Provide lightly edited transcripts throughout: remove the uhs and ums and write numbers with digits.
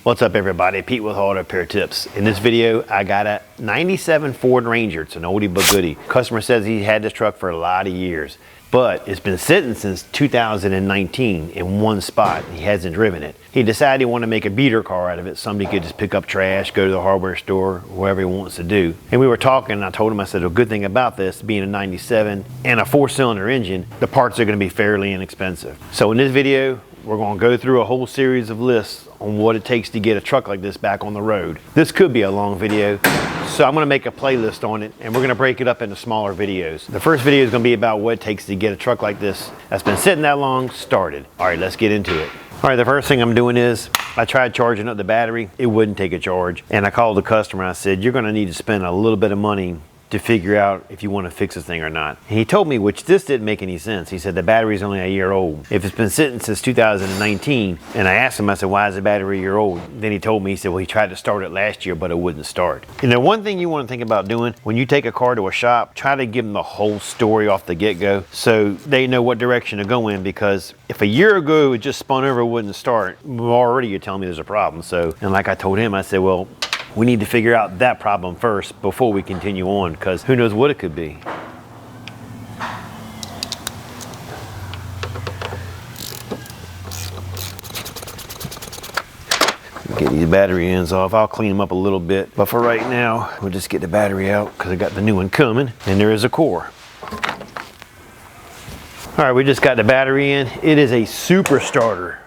What's up everybody, Pete with Auto Repair Tips. In this video, I got a 97 Ford Ranger. It's an oldie but goodie. Customer says he had this truck for a lot of years, but it's been sitting since 2019 in one spot. He hasn't driven it. He decided he wanted to make a beater car out of it. Somebody could just pick up trash, go to the hardware store, whatever he wants to do. And we were talking, and I told him, I said, the good thing about this, being a 97 and a 4-cylinder engine, the parts are gonna be fairly inexpensive. So in this video, we're gonna go through a whole series of lists on what it takes to get a truck like this back on the road. This could be a long video, so I'm gonna make a playlist on it, and we're gonna break it up into smaller videos. The first video is gonna be about what it takes to get a truck like this that's been sitting that long started. All right, let's get into it. All right, the first thing I'm doing is I tried charging up the battery. It wouldn't take a charge. And I called the customer. I said, you're gonna need to spend a little bit of money to figure out if you want to fix this thing or not. And he told me, which this didn't make any sense. He said the battery's only a year old. If it's been sitting since 2019, and I asked him, I said, why is the battery a year old? Then he told me, he said, well, he tried to start it last year, but it wouldn't start. And the one thing you want to think about doing, when you take a car to a shop, try to give them the whole story off the get-go so they know what direction to go in, because if a year ago it just spun over, it wouldn't start, already you're telling me there's a problem. So, and like I told him, I said, well, we need to figure out that problem first before we continue on, because who knows what it could be. Get these battery ends off. I'll clean them up a little bit, but for right now, we'll just get the battery out because I got the new one coming, and there is a core. All right, we just got the battery in. It is a super starter.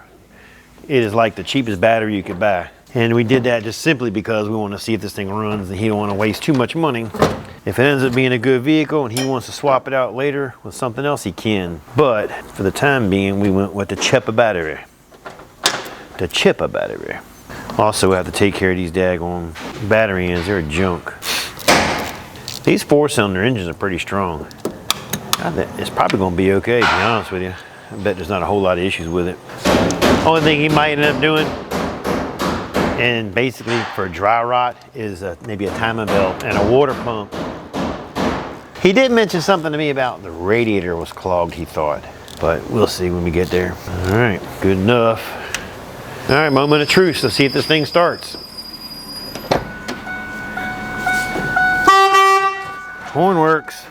It is like the cheapest battery you could buy. And we did that just simply because we want to see if this thing runs, and he don't want to waste too much money. If it ends up being a good vehicle and he wants to swap it out later with something else, he can. But for the time being, we went with the cheaper battery. The cheaper battery. Also, we have to take care of these daggone battery ends. They're junk. These 4-cylinder engines are pretty strong. I bet it's probably going to be okay, to be honest with you. I bet there's not a whole lot of issues with it. Only thing he might end up doing, and basically for dry rot, is maybe a timing belt and a water pump. He did mention something to me about the radiator was clogged, he thought, but we'll see when we get there. All right, good enough. All right, moment of truth. Let's see if this thing starts. Horn works.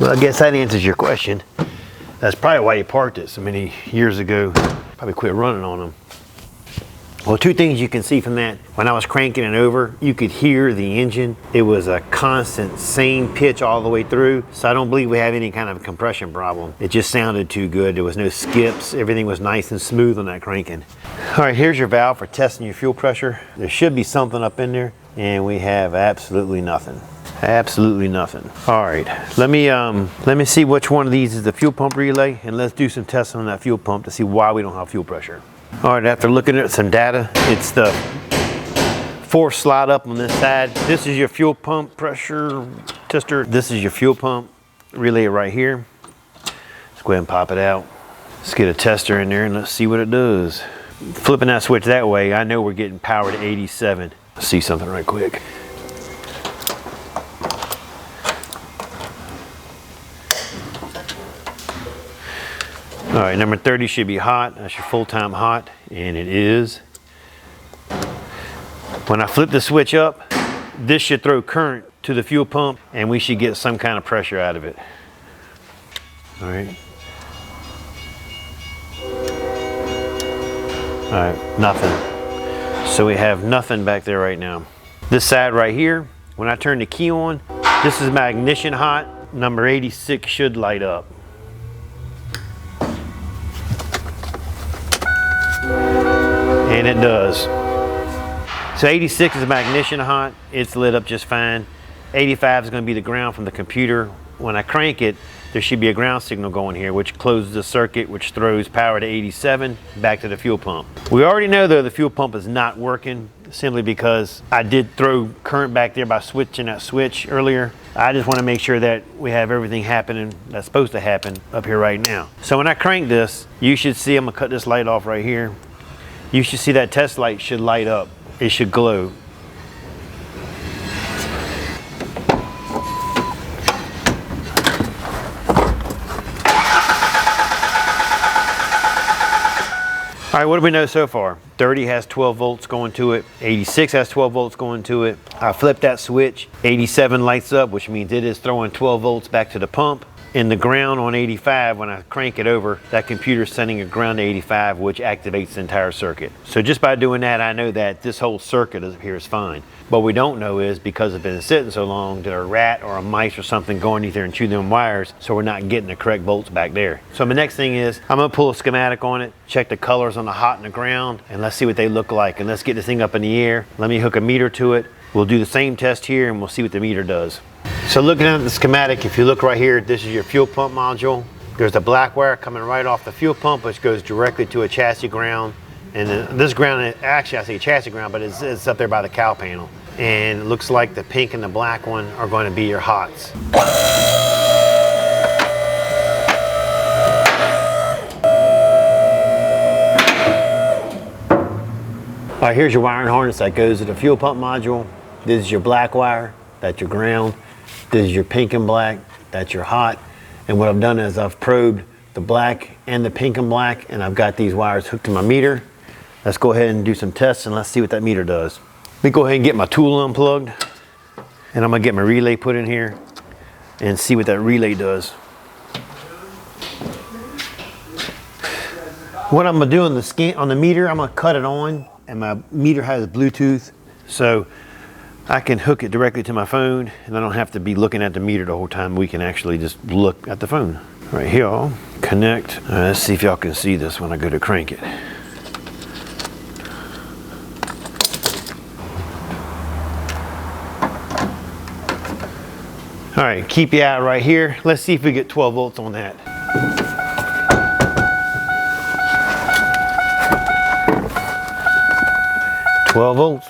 Well, I guess that answers your question. That's probably why you parked it so many years ago. Probably quit running on them. Well, two things you can see from that. When I was cranking it over, you could hear the engine. It was a constant, same pitch all the way through. So I don't believe we have any kind of compression problem. It just sounded too good. There was no skips. Everything was nice and smooth on that cranking. All right, here's your valve for testing your fuel pressure. There should be something up in there, and we have absolutely nothing. Absolutely nothing. All right, let me see which one of these is the fuel pump relay, and let's do some testing on that fuel pump to see why we don't have fuel pressure. All right, after looking at some data, it's the 4th slide up on this side. This is your fuel pump pressure tester. This is your fuel pump relay right here. Let's go ahead and pop it out. Let's get a tester in there and let's see what it does. Flipping that switch that way, I know we're getting power to 87. Let's see something right quick. All right, number 30 should be hot. That's your full-time hot, and it is. When I flip the switch up, this should throw current to the fuel pump, and we should get some kind of pressure out of it. All right. All right, nothing. So we have nothing back there right now. This side right here, when I turn the key on, this is my ignition hot. Number 86 should light up. And it does. So 86 is my ignition hot. It's lit up just fine. 85 is going to be the ground from the computer. When I crank it, there should be a ground signal going here, which closes the circuit, which throws power to 87 back to the fuel pump. We already know though the fuel pump is not working simply because I did throw current back there by switching that switch earlier. I just want to make sure that we have everything happening that's supposed to happen up here right now. So when I crank this, you should see, I'm gonna cut this light off right here. You should see that test light should light up. It should glow. All right, what do we know so far? 30 has 12 volts going to it. 86 has 12 volts going to it. I flipped that switch. 87 lights up, which means it is throwing 12 volts back to the pump. In the ground on 85, when I crank it over, that computer's sending a ground to 85, which activates the entire circuit. So just by doing that, I know that this whole circuit up here is fine. What we don't know is, because it's been sitting so long, did a rat or a mice or something go underneath there and chew them wires, so we're not getting the correct volts back there. So the next thing is, I'm gonna pull a schematic on it, check the colors on the hot and the ground, and let's see what they look like. And let's get this thing up in the air. Let me hook a meter to it. We'll do the same test here and we'll see what the meter does. So looking at the schematic, if you look right here, this is your fuel pump module. There's a black wire coming right off the fuel pump, which goes directly to a chassis ground. And then this ground, actually I say chassis ground, but it's up there by the cow panel. And it looks like the pink and the black one are going to be your hots. All right, here's your wiring harness that goes to the fuel pump module. This is your black wire, that's your ground. This is your pink and black, that's your hot. And what I've done is I've probed the black and the pink and black, and I've got these wires hooked to my meter. Let's go ahead and do some tests and let's see what that meter does. Let me go ahead and get my tool unplugged, and I'm gonna get my relay put in here and see what that relay does. What I'm gonna do on the scan on the meter, I'm gonna cut it on, and my meter has Bluetooth, so I can hook it directly to my phone, and I don't have to be looking at the meter the whole time. We can actually just look at the phone. Right here, I'll connect. Let's see if y'all can see this when I go to crank it. All right, keep your eye right here. Let's see if we get 12 volts on that. $12 volts.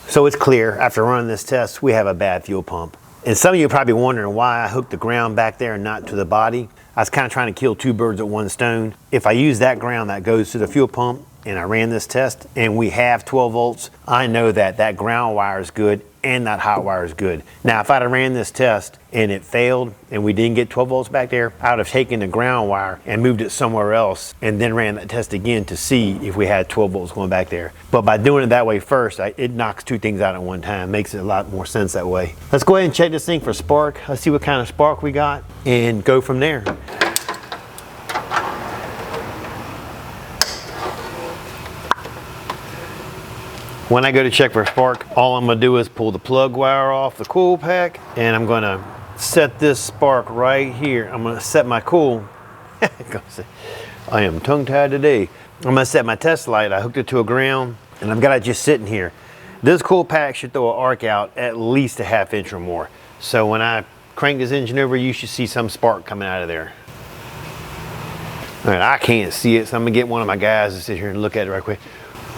So it's clear, after running this test, we have a bad fuel pump. And some of you are probably wondering why I hooked the ground back there and not to the body. I was kind of trying to kill two birds with one stone. If I use that ground that goes to the fuel pump, and I ran this test, and we have 12 volts, I know that that ground wire is good and that hot wire is good. Now, if I'd have ran this test and it failed and we didn't get 12 volts back there, I would have taken the ground wire and moved it somewhere else and then ran that test again to see if we had 12 volts going back there. But by doing it that way first, it knocks two things out at one time. Makes it a lot more sense that way. Let's go ahead and check this thing for spark. Let's see what kind of spark we got and go from there. When I go to check for spark, all I'm gonna do is pull the plug wire off the coil pack, and I'm gonna set this spark right here. I'm gonna set my coil. I am tongue-tied today. I'm gonna set my test light. I hooked it to a ground, and I've got it just sitting here. This coil pack should throw an arc out at least a ½ inch or more. So when I crank this engine over, you should see some spark coming out of there. All right, I can't see it, so I'm gonna get one of my guys to sit here and look at it right quick.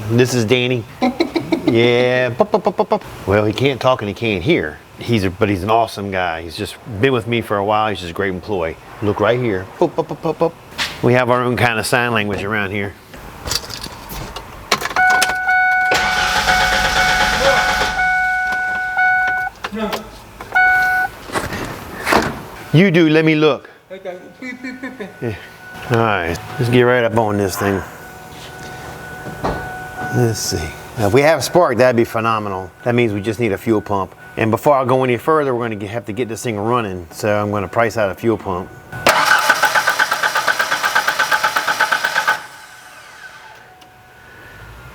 This is Danny. Yeah. Well, he can't talk and he can't hear. But he's an awesome guy. He's just been with me for a while. He's just a great employee. Look right here. We have our own kind of sign language around here. You do. Let me look. Yeah. All right. Let's get right up on this thing. Let's see. Now, if we have a spark, that'd be phenomenal. That means we just need a fuel pump. And before I go any further, we're going to have to get this thing running. So I'm going to price out a fuel pump.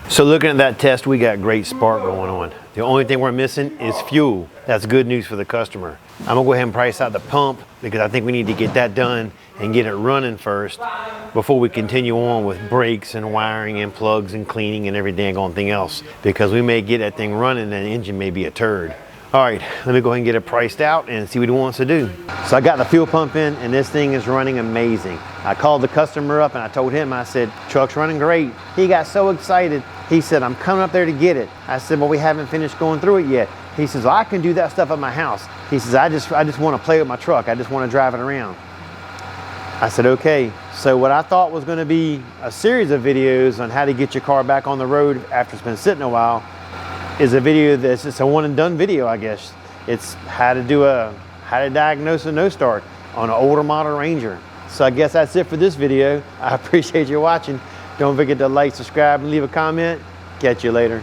So looking at that test, we got great spark going on. The only thing we're missing is fuel. That's good news for the customer. I'm gonna go ahead and price out the pump because I think we need to get that done and get it running first before we continue on with brakes and wiring and plugs and cleaning and every dang on thing else, because we may get that thing running and the engine may be a turd. All right, let me go ahead and get it priced out and see what he wants to do. So I got the fuel pump in and this thing is running amazing. I called the customer up and I told him, I said, truck's running great. He got so excited. He said, I'm coming up there to get it. I said, well, we haven't finished going through it yet. He says, well, I can do that stuff at my house. He says, I just want to play with my truck. I just want to drive it around. I said, okay. So what I thought was going to be a series of videos on how to get your car back on the road after it's been sitting a while is a video it's a one and done video, I guess. It's how how to diagnose a no start on an older model Ranger. So I guess that's it for this video. I appreciate you watching. Don't forget to like, subscribe, and leave a comment. Catch you later.